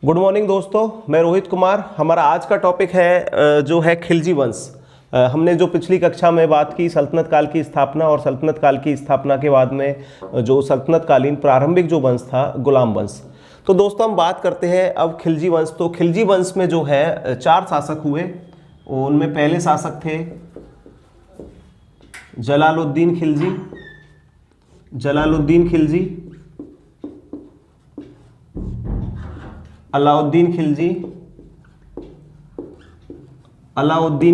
Good morning दोस्तों, मैं रोहित कुमार। हमारा आज का टॉपिक है जो है खिलजी वंश। हमने जो पिछली कक्षा में बात की सल्तनत काल की स्थापना और सल्तनत काल की स्थापना के बाद में जो सल्तनत कालीन प्रारंभिक जो वंश था गुलाम वंश। तो दोस्तों हम बात करते हैं अब खिलजी वंश। तो खिलजी वंश में जो है 4 शासक हुए। उनमें पहले शासक थे जलालुद्दीन खिलजी, अलाउद्दीन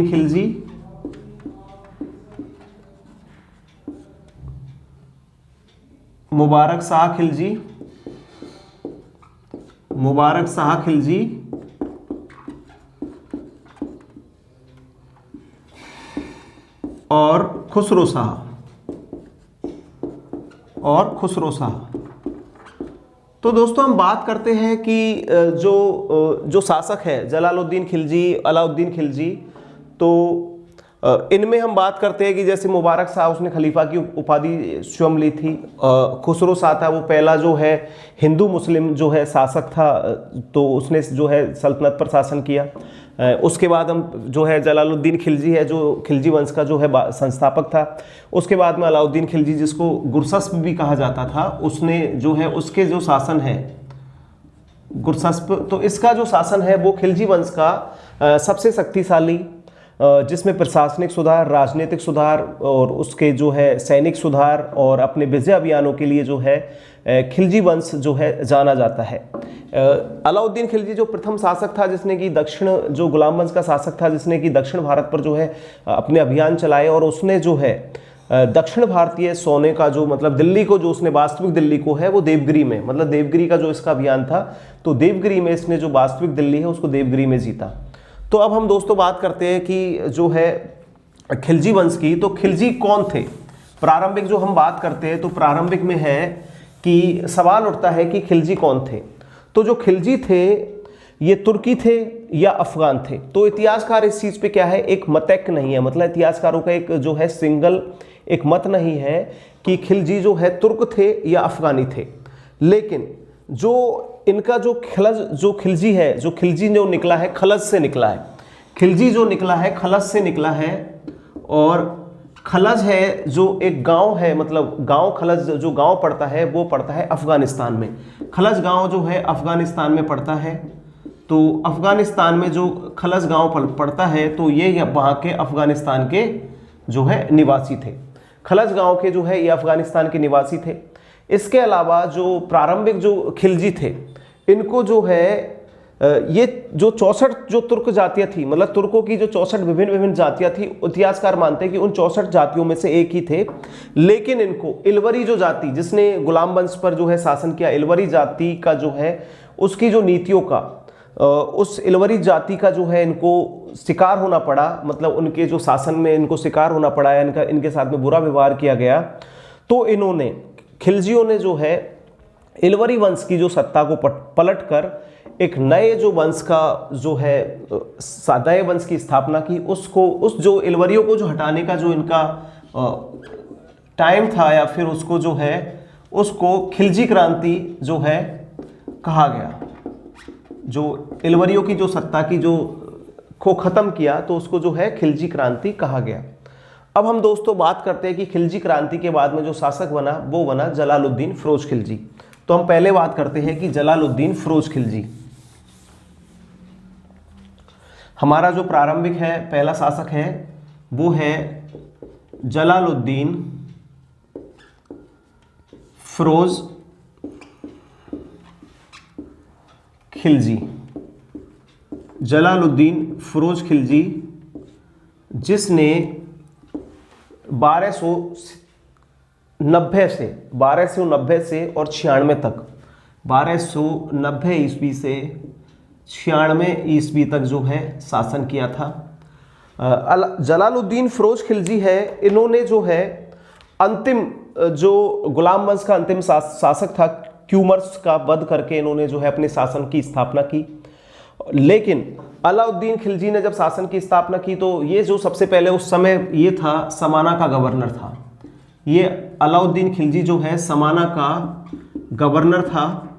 खिलजी, मुबारक शाह खिलजी और खुसरो शाह। तो दोस्तों हम बात करते हैं कि जो शासक है जलालुद्दीन खिलजी, अलाउद्दीन खिलजी, तो इनमें हम बात करते हैं कि जैसे मुबारक शाह उसने खलीफा की उपाधि स्वयं ली थी। खुसरो शाह था वो पहला जो है हिंदू मुस्लिम जो है शासक था, तो उसने जो है सल्तनत पर शासन किया। उसके बाद हम जो है जलालुद्दीन खिलजी है जो खिलजी वंश का जो है संस्थापक था। उसके बाद में अलाउद्दीन खिलजी जिसको गुरसस्प भी कहा जाता था, उसने जो है उसके जो शासन है गुरसस्प, तो इसका जो शासन है वो खिलजी वंश का सबसे शक्तिशाली, जिसमें प्रशासनिक सुधार, राजनीतिक सुधार और उसके जो है सैनिक सुधार और अपने विजय अभियानों के लिए जो है खिलजी वंश जो है जाना जाता है। अलाउद्दीन खिलजी जो प्रथम शासक था जिसने कि जो गुलाम वंश का शासक था जिसने कि दक्षिण भारत पर जो है अपने अभियान चलाए, और उसने जो है दक्षिण भारतीय सोने का जो मतलब दिल्ली को, जो उसने वास्तविक दिल्ली को है वो देवगिरी में, मतलब देवगिरी का जो इसका अभियान था, तो देवगिरी में इसने जो वास्तविक दिल्ली है उसको देवगिरी में जीता। तो अब हम दोस्तों बात करते हैं कि जो है खिलजी वंश की, तो खिलजी कौन थे। प्रारंभिक जो हम बात करते हैं तो प्रारंभिक में है कि सवाल उठता है कि खिलजी कौन थे। तो जो खिलजी थे ये तुर्की थे या अफगान थे। तो इतिहासकार इस चीज़ पे क्या है, एक मतैक नहीं है, मतलब इतिहासकारों का एक जो है सिंगल एक मत नहीं है कि खिलजी जो है तुर्क थे या अफगानी थे। लेकिन जो इनका जो खिलजी है, जो खिलजी जो निकला है खलज से निकला है, खिलजी जो निकला है खलज से निकला है। और खलज है जो एक गांव है, मतलब गांव खलज जो गांव पड़ता है वो पड़ता है अफगानिस्तान में। खलज गांव जो है अफगानिस्तान में पड़ता है। तो अफगानिस्तान में जो खलज गांव पड़ता है तो ये वहाँ के अफगानिस्तान के जो है निवासी थे। खलज गांव के जो है ये अफगानिस्तान के निवासी थे। इसके अलावा जो प्रारंभिक जो खिलजी थे इनको जो है ये जो 64 जो तुर्क जातियाँ थी, मतलब तुर्कों की जो 64 विभिन्न जातियाँ थी, इतिहासकार मानते हैं कि उन 64 जातियों में से एक ही थे। लेकिन इनको इलवरी जो जाति जिसने गुलाम वंश पर जो है शासन किया, इलवरी जाति का जो है उसकी जो नीतियों का, उस इलवरी जाति का जो है इनको शिकार होना पड़ा, मतलब उनके जो शासन में इनको शिकार होना पड़ा है, इनके साथ में बुरा व्यवहार किया गया। तो इन्होंने खिलजियों ने जो है इलवरी वंश की जो सत्ता को पलट कर एक नए जो वंश का जो है नए वंश की स्थापना की। उस जो इलवरियों को जो हटाने का जो इनका टाइम था, या फिर उसको जो है उसको खिलजी क्रांति जो है कहा गया। जो इलवरियों की जो सत्ता की जो को ख़त्म किया तो उसको जो है खिलजी क्रांति कहा गया। अब हम दोस्तों बात करते हैं कि खिलजी क्रांति के बाद में जो शासक बना वो बना जलालुद्दीन फिरोज खिलजी। तो हम पहले बात करते हैं कि जलालुद्दीन फिरोज खिलजी हमारा जो प्रारंभिक है पहला शासक है वो है जलालुद्दीन फिरोज खिलजी। जलालुद्दीन फिरोज खिलजी जिसने 1290 से और 96 तक, 1290 ईस्वी से 96 ईस्वी तक जो है शासन किया था। जलालुद्दीन फिरोज खिलजी है, इन्होंने जो है अंतिम जो गुलाम वंश का अंतिम शासक था क्यूमर्स का वध करके इन्होंने जो है अपने शासन की स्थापना की। लेकिन अलाउद्दीन खिलजी ने जब शासन की स्थापना की तो ये जो सबसे पहले उस समय ये था समाना का गवर्नर था। ये अलाउद्दीन खिलजी जो है समाना का गवर्नर था।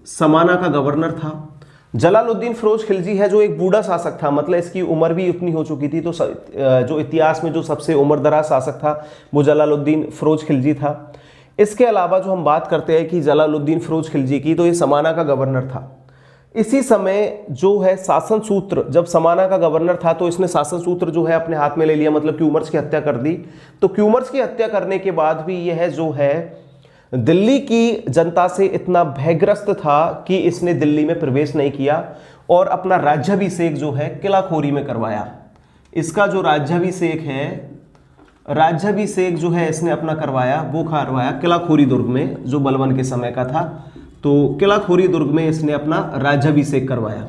समाना का गवर्नर था। जलालुद्दीन फिरोज खिलजी है जो एक बूढ़ा शासक था, मतलब इसकी उम्र भी उतनी हो चुकी थी, तो जो इतिहास में जो सबसे उम्रदराज शासक था वो जलालुद्दीन फिरोज खिलजी था। इसके अलावा जो हम बात करते हैं कि जलालुद्दीन फिरोज खिलजी की, तो ये समाना का गवर्नर था। इसी समय जो है शासन सूत्र, जब समाना का गवर्नर था तो इसने शासन सूत्र जो है अपने हाथ में ले लिया, मतलब क्यूमर्स की हत्या कर दी। तो क्यूमर्स की हत्या करने के बाद भी यह जो है दिल्ली की जनता से इतना भयग्रस्त था कि इसने दिल्ली में प्रवेश नहीं किया और अपना राज्याभिषेक जो है किलाखोरी में करवाया। इसका जो राज्याभिषेक जो है इसने अपना करवाया, वो करवाया किलाखोरी दुर्ग में, जो बलबन के समय का था। तो किलाखोरी दुर्ग में इसने अपना राज्याभिषेक करवाया,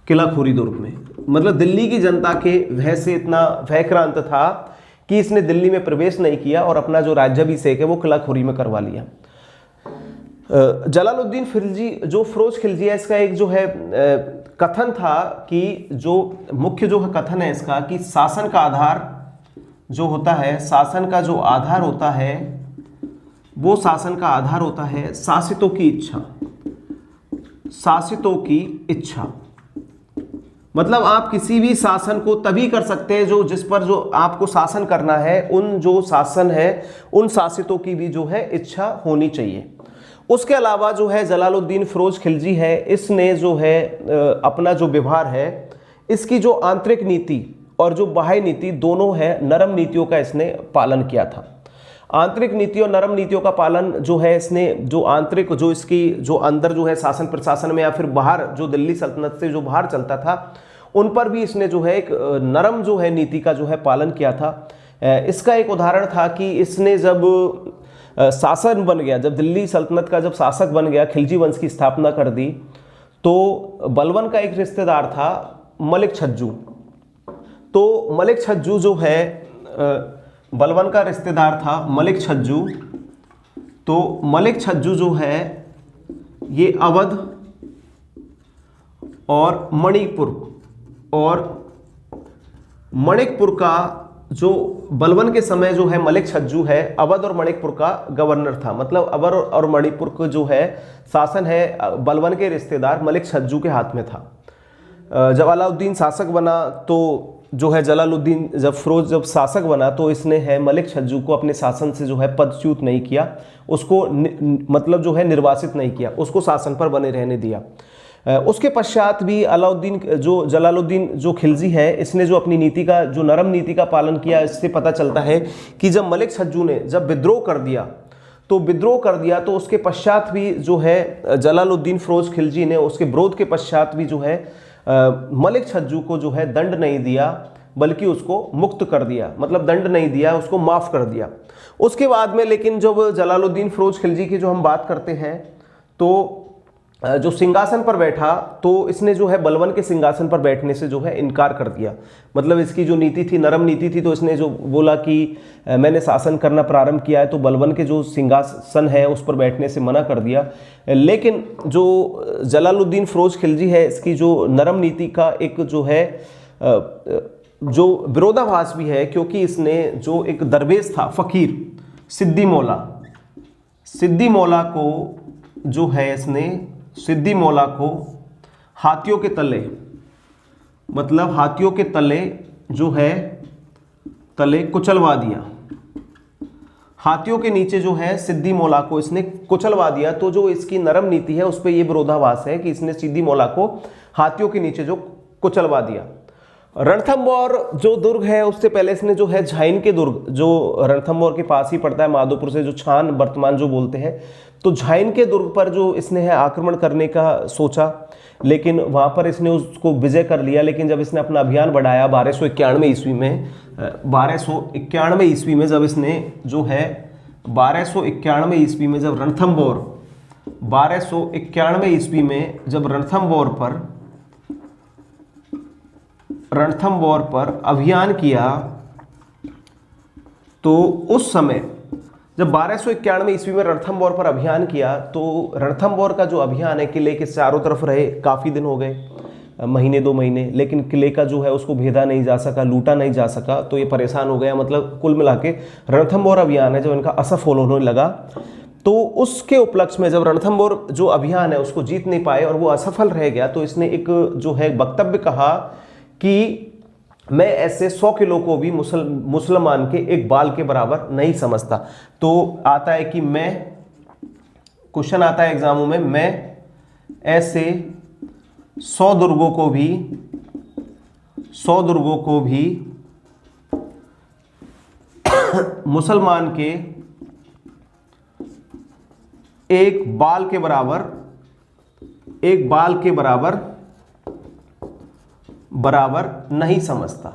किलाखोरी दुर्ग में। मतलब दिल्ली की जनता के भय से इतना भयक्रांत था कि इसने दिल्ली में प्रवेश नहीं किया और अपना जो राज्याभिषेक है वो किलाखोरी में करवा लिया। जलालुद्दीन फिरोज खिलजी है, इसका एक जो है कथन था कि जो मुख्य जो है कथन है इसका कि शासन का आधार जो होता है, शासन का जो आधार होता है वो शासन का आधार होता है शासितों की इच्छा। शासितों की इच्छा मतलब आप किसी भी शासन को तभी कर सकते हैं जो जिस पर जो आपको शासन करना है, उन जो शासन है उन शासितों की भी जो है इच्छा होनी चाहिए। उसके अलावा जो है जलालुद्दीन फिरोज खिलजी है, इसने जो है अपना जो व्यवहार है, इसकी जो आंतरिक नीति और जो बाह्य नीति दोनों है, नरम नीतियों का इसने पालन किया था। आंतरिक नीति और नरम नीतियों का पालन जो है इसने, जो आंतरिक जो इसकी जो अंदर जो है शासन प्रशासन में या फिर बाहर जो दिल्ली सल्तनत से जो बाहर चलता था, उन पर भी इसने जो है एक नरम जो है नीति का जो है पालन किया था। इसका एक उदाहरण था कि इसने जब शासन बन गया, जब दिल्ली सल्तनत का जब शासक बन गया, खिलजी वंश की स्थापना कर दी, तो बलबन का एक रिश्तेदार था मलिक छज्जू। तो मलिक छज्जू जो है बलबन का रिश्तेदार था मलिक छज्जू। तो मलिक छज्जू जो है ये अवध और मणिकपुर का जो बलबन के समय जो है मलिक छज्जू है अवध और मणिकपुर का गवर्नर था। मतलब अवध और मणिपुर का जो है शासन है बलबन के रिश्तेदार मलिक छज्जू के हाथ में था। जब अलाउद्दीन शासक बना तो जो है जलालुद्दीन जब शासक बना तो इसने है मलिक छज्जू को अपने शासन से जो है पदच्युत नहीं किया, उसको मतलब जो है निर्वासित नहीं किया, उसको शासन पर बने रहने दिया। उसके पश्चात भी जलालुद्दीन जो खिलजी है, इसने जो अपनी नीति का जो नरम नीति का पालन किया, इससे पता चलता है कि जब मलिक छज्जू ने जब विद्रोह कर दिया तो उसके पश्चात भी जो है जलालुद्दीन फिरोज खिलजी ने उसके विरोध के पश्चात भी जो है मलिक छज्जू को जो है दंड नहीं दिया, बल्कि उसको मुक्त कर दिया। मतलब दंड नहीं दिया, उसको माफ कर दिया। उसके बाद में लेकिन जब जलालुद्दीन फिरोज खिलजी की जो हम बात करते हैं, तो जो सिंहासन पर बैठा तो इसने जो है बलबन के सिंहासन पर बैठने से जो है इनकार कर दिया। मतलब इसकी जो नीति थी, नरम नीति थी, तो इसने जो बोला कि मैंने शासन करना प्रारंभ किया है, तो बलबन के जो सिंहासन है उस पर बैठने से मना कर दिया। लेकिन जो जलालुद्दीन फिरोज खिलजी है, इसकी जो नरम नीति का एक जो है जो विरोधाभास भी है, क्योंकि इसने जो एक दरवेश था फकीर सिद्दी मौला को जो है इसने सिद्दी मौला को हाथियों के तले, मतलब हाथियों के तले जो है तले कुचलवा दिया। हाथियों के नीचे जो है सिद्दी मौला को इसने कुचलवा दिया। तो जो इसकी नरम नीति है उस पर यह विरोधाभास है कि इसने सिद्दी मौला को हाथियों के नीचे जो कुचलवा दिया। रणथंभौर जो दुर्ग है, उससे पहले इसने जो है झाइन के दुर्ग, जो रणथंभौर के पास ही पड़ता है माधोपुर से, जो छान वर्तमान जो बोलते हैं, तो झाइन के दुर्ग पर जो इसने है आक्रमण करने का सोचा, लेकिन वहाँ पर इसने उसको विजय कर लिया। लेकिन जब इसने अपना अभियान बढ़ाया 1291 ईस्वी में, 1291 ईस्वी में जब इसने जो है 1291 ईस्वी में जब रणथंभौर 1291 ईस्वी में जब रणथंभौर पर अभियान किया, तो उस समय जब 1291 ईस्वी में रणथंभौर पर अभियान किया, तो रणथंभौर का जो अभियान है किले के चारों तरफ रहे, काफ़ी दिन हो गए, महीने 2 महीने, लेकिन किले का जो है उसको भेदा नहीं जा सका, लूटा नहीं जा सका। तो ये परेशान हो गया। मतलब कुल मिला के रणथंभौर अभियान है जो इनका असफल होने लगा। तो उसके उपलक्ष्य में जब रणथंबोर जो अभियान है उसको जीत नहीं पाए और वो असफल रह गया, तो इसने एक जो है वक्तव्य कहा कि मैं ऐसे 100 किलो को भी मुसलमान के एक बाल के बराबर नहीं समझता। तो आता है कि मैं, क्वेश्चन आता है एग्जामों में, मैं ऐसे 100 दुर्गों को भी मुसलमान के एक बाल के बराबर नहीं समझता।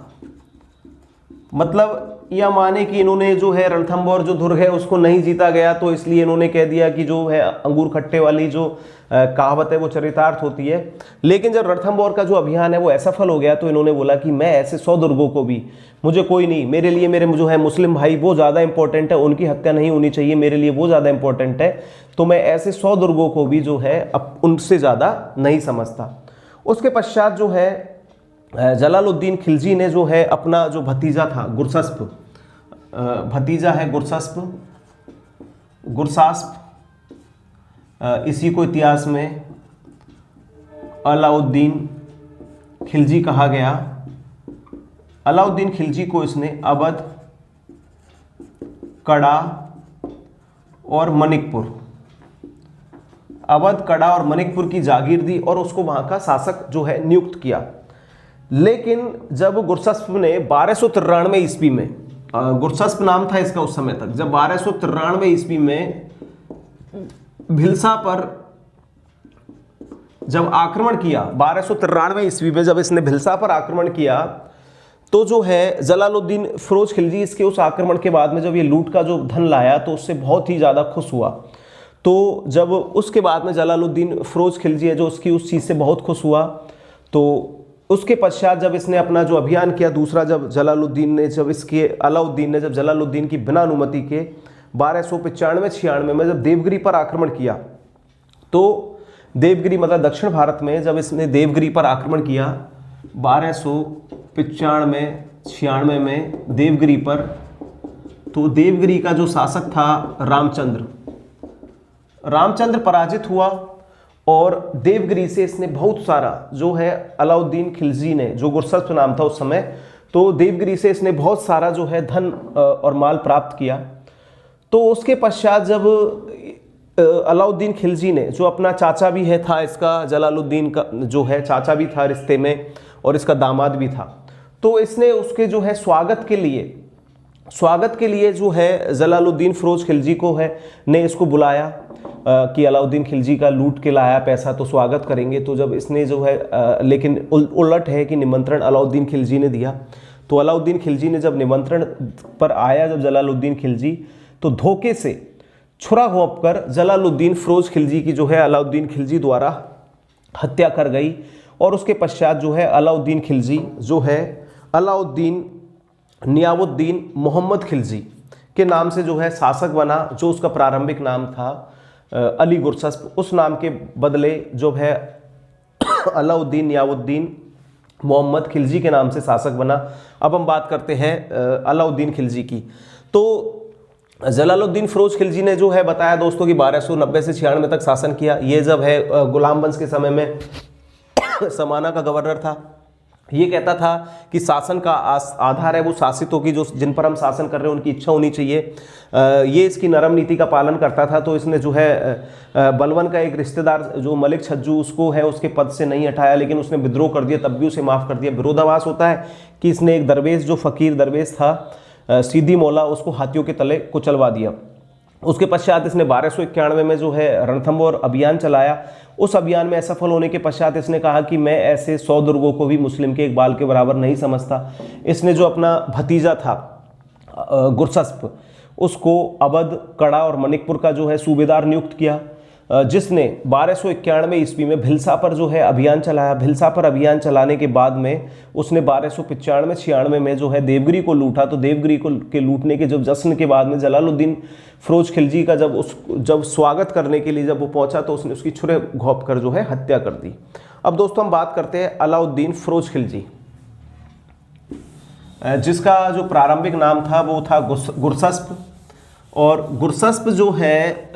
मतलब यह माने कि इन्होंने जो है रणथंबोर जो दुर्ग है उसको नहीं जीता गया, तो इसलिए इन्होंने कह दिया कि जो है अंगूर खट्टे वाली जो कहावत है वो चरितार्थ होती है। लेकिन जब रणथंबोर का जो अभियान है वो असफल हो गया, तो इन्होंने बोला कि मैं ऐसे 100 दुर्गों को भी, मुझे कोई नहीं, मेरे लिए मेरे जो है मुस्लिम भाई वो ज़्यादा इंपॉर्टेंट है, उनकी हत्या नहीं होनी चाहिए, मेरे लिए वो ज़्यादा इंपॉर्टेंट है, तो मैं ऐसे 100 दुर्गों को भी जो है अब उनसे ज़्यादा नहीं समझता। उसके पश्चात जो है जलालुद्दीन खिलजी ने जो है अपना जो भतीजा था गुरसास्प, भतीजा है गुरसास्प, इसी को इतिहास में अलाउद्दीन खिलजी कहा गया। अलाउद्दीन खिलजी को इसने अवध, कड़ा और मणिकपुर की जागीर दी और उसको वहां का शासक जो है नियुक्त किया। लेकिन जब गुरसास्प ने 1293 ईस्वी में, गुरसास्प नाम था इसका उस समय तक, जब 1293 ईस्वी में भिलसा पर जब आक्रमण किया, 1293 ईस्वी में जब इसने भिलसा पर आक्रमण किया, तो जो है जलालुद्दीन फिरोज खिलजी इसके उस आक्रमण के बाद में जब ये लूट का जो धन लाया तो उससे बहुत ही ज़्यादा खुश हुआ। तो जब उसके बाद में जलालुद्दीन फिरोज खिलजी है जो उसकी उस चीज़ से बहुत खुश हुआ, तो उसके पश्चात जब इसने अपना जो अभियान किया दूसरा, जब अलाउद्दीन ने जब जलालुद्दीन की बिना अनुमति के 1295-96 में जब देवगिरी पर आक्रमण किया, तो देवगिरी मतलब दक्षिण भारत में जब इसने देवगिरी पर आक्रमण किया 1295-96 में देवगिरी पर, तो देवगिरी का जो शासक था रामचंद्र पराजित हुआ और देवगिरी से इसने बहुत सारा जो है अलाउद्दीन खिलजी ने, जो गुरसास्प नाम था उस समय, तो देवगिरी से इसने बहुत सारा जो है धन और माल प्राप्त किया। तो उसके पश्चात जब अलाउद्दीन खिलजी ने, जो अपना चाचा भी है था इसका, जलालुद्दीन का जो है चाचा भी था रिश्ते में और इसका दामाद भी था, तो इसने उसके जो है स्वागत के लिए जो है जलालुद्दीन फिरोज खिलजी को है ने इसको बुलाया कि अलाउद्दीन खिलजी का लूट के लाया पैसा, तो स्वागत करेंगे। तो जब इसने जो है लेकिन उलट है कि निमंत्रण अलाउद्दीन खिलजी ने दिया, तो अलाउद्दीन खिलजी ने जब निमंत्रण पर आया जब जलालुद्दीन खिलजी, तो धोखे से छुरा घोंप कर जलालुद्दीन फिरोज खिलजी की जो है अलाउद्दीन खिलजी द्वारा हत्या कर गई। और उसके पश्चात जो है अलाउद्दीन खिलजी जो है अलाउद्दीन नियामुद्दीन मोहम्मद खिलजी के नाम से जो है शासक बना, जो उसका प्रारंभिक नाम था अली गुरसास्प, उस नाम के बदले जो है अलाउद्दीन नियामुद्दीन मोहम्मद खिलजी के नाम से शासक बना। अब हम बात करते हैं अलाउद्दीन खिलजी की। तो जलालुद्दीन फिरोज खिलजी ने जो है बताया दोस्तों कि 1290 से 96 तक शासन किया। ये जब है गुलाम वंश के समय में समाना का गवर्नर था। ये कहता था कि शासन का आधार है वो शासितों की, जो जिन पर हम शासन कर रहे हैं उनकी इच्छा होनी चाहिए। ये इसकी नरम नीति का पालन करता था। तो इसने जो है बलवन का एक रिश्तेदार जो मलिक छज्जू, उसको है उसके पद से नहीं हटाया, लेकिन उसने विद्रोह कर दिया, तब भी उसे माफ़ कर दिया। विरोधाभास होता है कि इसने एक दरवेश, जो फ़कीर दरवेश था सीधी मौला, उसको हाथियों के तले कुचलवा दिया। उसके पश्चात इसने 1291 में जो है रणथंबोर अभियान चलाया। उस अभियान में असफल होने के पश्चात इसने कहा कि मैं ऐसे 100 दुर्गों को भी मुस्लिम के एक बाल के बराबर नहीं समझता। इसने जो अपना भतीजा था गुरसास्प, उसको अवध, कड़ा और मणिकपुर का जो है सूबेदार नियुक्त किया, जिसने 1291 ईस्वी में भिलसा पर जो है अभियान चलाया। भिलसा पर अभियान चलाने के बाद में उसने 1295-96 में जो है देवगिरी को लूटा। तो देवगिरी को के लूटने के जब जश्न के बाद में जलालुद्दीन फिरोज खिलजी का जब स्वागत करने के लिए जब वो पहुंचा, तो उसने उसकी छुरे घोंप कर जो है हत्या कर दी। अब दोस्तों हम बात करते हैं अलाउद्दीन फिरोज खिलजी, जिसका जो प्रारंभिक नाम था वो था गुरसास्प, और गुरसस्प जो है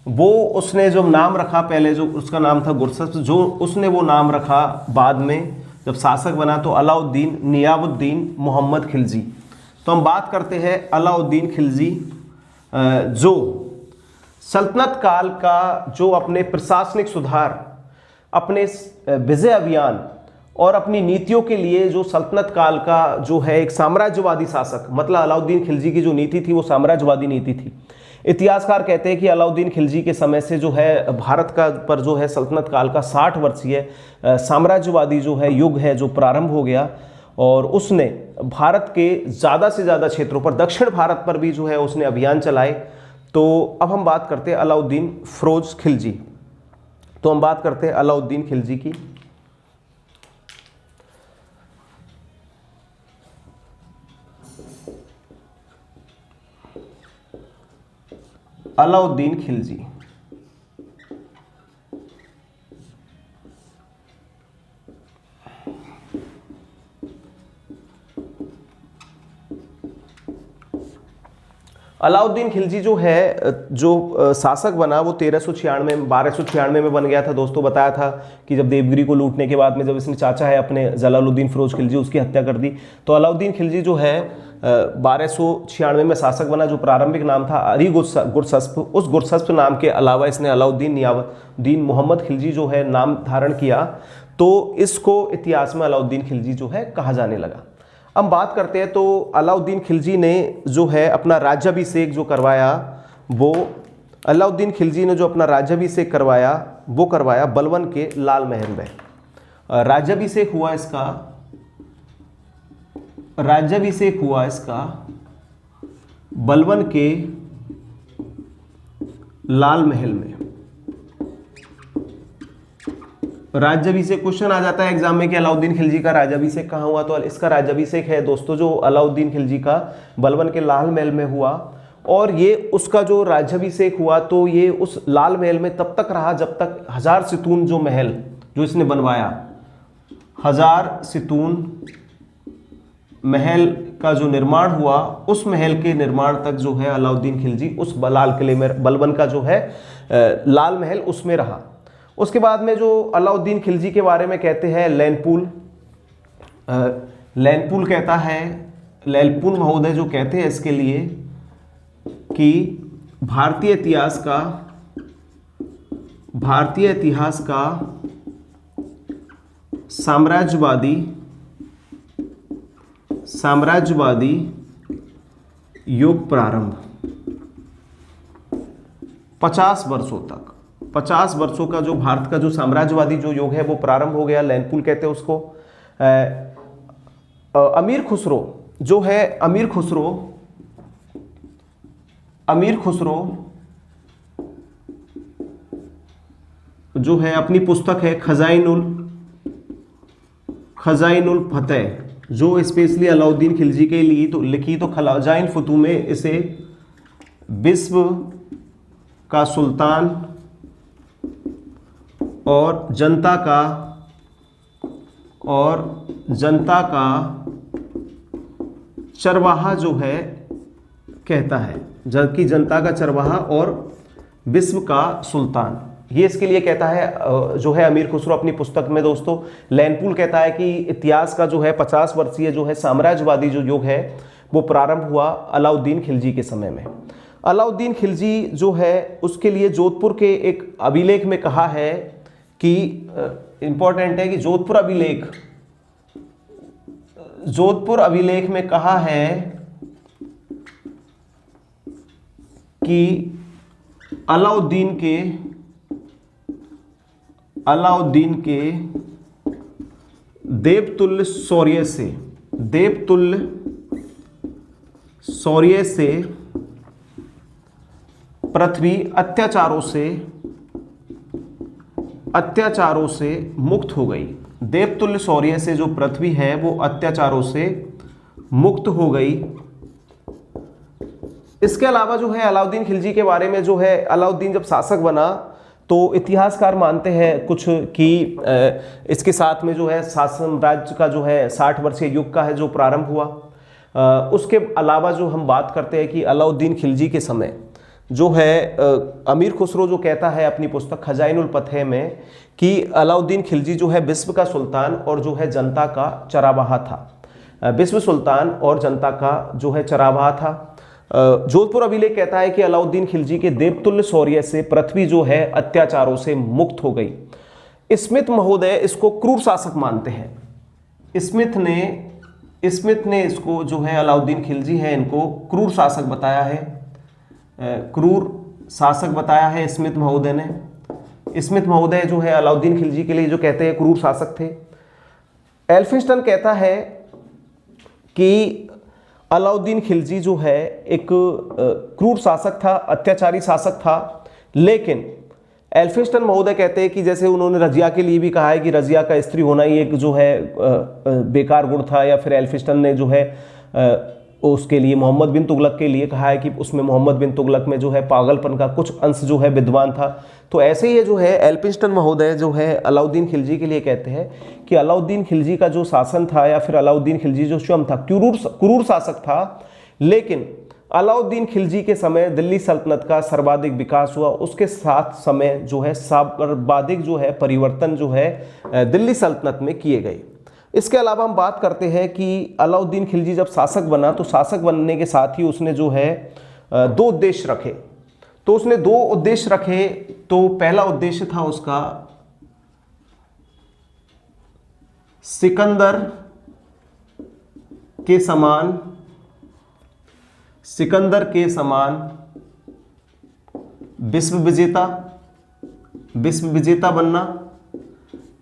वो उसने जो नाम रखा, पहले जो उसका नाम था गुरसस्प, जो उसने वो नाम रखा बाद में जब शासक बना तो अलाउद्दीन नियामुद्दीन मोहम्मद खिलजी। तो हम बात करते हैं अलाउद्दीन खिलजी, जो सल्तनत काल का जो अपने प्रशासनिक सुधार, अपने विजय अभियान और अपनी नीतियों के लिए जो सल्तनत काल का जो है एक साम्राज्यवादी शासक, मतलब अलाउद्दीन खिलजी की जो नीति थी वो साम्राज्यवादी नीति थी। इतिहासकार कहते हैं कि अलाउद्दीन खिलजी के समय से जो है भारत का पर जो है सल्तनत काल का 60 वर्षीय साम्राज्यवादी जो है युग है जो प्रारंभ हो गया, और उसने भारत के ज़्यादा से ज़्यादा क्षेत्रों पर, दक्षिण भारत पर भी जो है उसने अभियान चलाए। तो अब हम बात करते हैं अलाउद्दीन फिरोज खिलजी। तो हम बात करते हैं अलाउद्दीन खिलजी की। अलाउद्दीन खिलजी अलाउद्दीन खिलजी जो है जो शासक बना वो 1296 में बन गया था। दोस्तों बताया था कि जब देवगिरी को लूटने के बाद में जब इसने चाचा है अपने जलालुद्दीन फिरोज खिलजी उसकी हत्या कर दी, तो अलाउद्दीन खिलजी जो है 1296 में शासक बना, जो प्रारंभिक नाम था अरी गुरसस्प। उस गुरसस्प नाम के अलावा इसने अलाउद्दीन नियामुद्दीन मोहम्मद खिलजी जो है नाम धारण किया, तो इसको इतिहास में अलाउद्दीन खिलजी जो है कहा जाने लगा। हम बात करते हैं तो अलाउद्दीन खिलजी ने जो है अपना राज्याभिषेक जो करवाया, वो अलाउद्दीन खिलजी ने जो अपना राज्याभिषेक करवाया वो करवाया बलवन के लाल महल में। राज्याभिषेक हुआ इसका बलवन के लाल महल में। राज्याभिषेक क्वेश्चन आ जाता है एग्जाम में कि अलाउद्दीन खिलजी का राज्याभिषेक कहाँ हुआ, तो इसका राज्याभिषेक है दोस्तों जो अलाउद्दीन खिलजी का बलवन के लाल महल में हुआ। और ये उसका जो राज्याभिषेक हुआ तो ये उस लाल महल में तब तक रहा जब तक 1000 सितून जो महल जो इसने बनवाया, 1000 सितून महल का जो निर्माण हुआ, उस महल के निर्माण तक जो है अलाउद्दीन खिलजी उस लाल किले में, बलवन का जो है लाल महल उसमें रहा। उसके बाद में जो अलाउद्दीन खिलजी के बारे में कहते हैं लैनपूल कहता है, लैनपूल महोदय जो कहते हैं इसके लिए कि भारतीय इतिहास का साम्राज्यवादी युग प्रारंभ 50 वर्षों का जो भारत का जो साम्राज्यवादी जो युग है वो प्रारंभ हो गया। लैनपूल कहते हैं उसको। अमीर खुसरो जो है, अमीर खुसरो जो है अपनी पुस्तक है खजाइनुल फतेह, जो स्पेशली अलाउद्दीन खिलजी के लिए तो लिखी, तो खजाइन फतू में इसे विश्व का सुल्तान और जनता का चरवाहा जो है कहता है, जबकि जनता का चरवाहा और विश्व का सुल्तान, ये इसके लिए कहता है जो है अमीर खुसरो अपनी पुस्तक में। दोस्तों लैनपूल कहता है कि इतिहास का जो है 50 वर्षीय जो है साम्राज्यवादी जो युग है वो प्रारंभ हुआ अलाउद्दीन खिलजी के समय में। अलाउद्दीन खिलजी जो है उसके लिए जोधपुर के एक अभिलेख में कहा है कि इंपॉर्टेंट है कि जोधपुर अभिलेख में कहा है कि अलाउद्दीन के देवतुल्य शौर्य से पृथ्वी अत्याचारों से मुक्त हो गई। देवतुल्य शौर्य से जो पृथ्वी है वो अत्याचारों से मुक्त हो गई। इसके अलावा जो है अलाउद्दीन खिलजी के बारे में जो है, अलाउद्दीन जब शासक बना तो इतिहासकार मानते हैं कुछ कि इसके साथ में जो है शासन राज्य का जो है 60 वर्षीय युग का है जो प्रारंभ हुआ। उसके अलावा जो हम बात करते हैं कि अलाउद्दीन खिलजी के समय जो है अमीर खुसरो जो कहता है अपनी पुस्तक खजाइनुल फतह में कि अलाउद्दीन खिलजी जो है विश्व का सुल्तान और जो है जनता का चरावाहा था, विश्व सुल्तान और जनता का जो है चरावाहा था। जोधपुर अभिलेख कहता है कि अलाउद्दीन खिलजी के देवतुल्य शौर्य से पृथ्वी जो है अत्याचारों से मुक्त हो गई। स्मिथ महोदय इसको क्रूर शासक मानते हैं। स्मिथ ने इसको जो है अलाउद्दीन खिलजी है इनको क्रूर शासक बताया है, क्रूर शासक बताया है स्मिथ महोदय ने। स्मिथ महोदय जो है अलाउद्दीन खिलजी के लिए जो कहते हैं क्रूर शासक थे। एल्फिंस्टन कहता है कि अलाउद्दीन खिलजी जो है एक क्रूर शासक था, अत्याचारी शासक था, लेकिन एल्फिंस्टन महोदय कहते हैं कि जैसे उन्होंने रजिया के लिए भी कहा है कि रजिया का स्त्री होना ही एक जो है बेकार गुण था, या फिर एल्फिंस्टन ने जो है उसके लिए मोहम्मद बिन तुगलक के लिए कहा है कि उसमें मोहम्मद बिन तुगलक में जो है पागलपन का कुछ अंश जो है विद्वान था। तो ऐसे ही जो है एल्फिंस्टन महोदय जो है अलाउद्दीन खिलजी के लिए कहते हैं कि अलाउद्दीन खिलजी का जो शासन था या फिर अलाउद्दीन खिलजी जो स्वयं था क्रूर शासक था, लेकिन अलाउद्दीन खिलजी के समय दिल्ली सल्तनत का सर्वाधिक विकास हुआ, उसके साथ समय जो है सर्वाधिक जो है परिवर्तन जो है दिल्ली सल्तनत में किए गए। इसके अलावा हम बात करते हैं कि अलाउद्दीन खिलजी जब शासक बना तो शासक बनने के साथ ही उसने जो है दो उद्देश्य रखे। तो उसने दो उद्देश्य रखे। तो पहला उद्देश्य था उसका सिकंदर के समान विश्व विजेता बनना,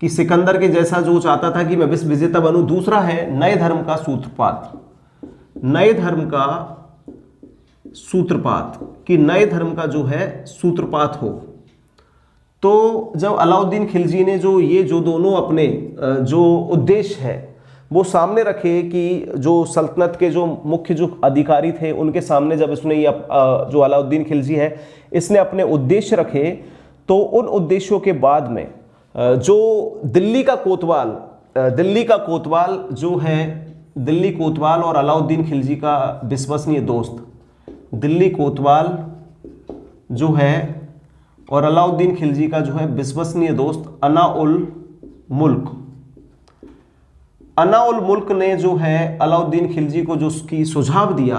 कि सिकंदर के जैसा जो चाहता था कि मैं विश्व विजेता बनूं। दूसरा है नए धर्म का सूत्रपात, कि नए धर्म का जो है सूत्रपात हो। तो जब अलाउद्दीन खिलजी ने जो दोनों अपने जो उद्देश्य है वो सामने रखे कि जो सल्तनत के जो मुख्य जो अधिकारी थे उनके सामने जब इसने ये जो अलाउद्दीन खिलजी है इसने अपने उद्देश्य रखे, तो उन उद्देश्यों के बाद में जो दिल्ली का कोतवाल जो है, दिल्ली कोतवाल और अलाउद्दीन खिलजी का विश्वसनीय दोस्त, दिल्ली कोतवाल जो है और अलाउद्दीन खिलजी का जो है विश्वसनीय दोस्त अनाउल मुल्क ने जो है अलाउद्दीन खिलजी को जो उसकी सुझाव दिया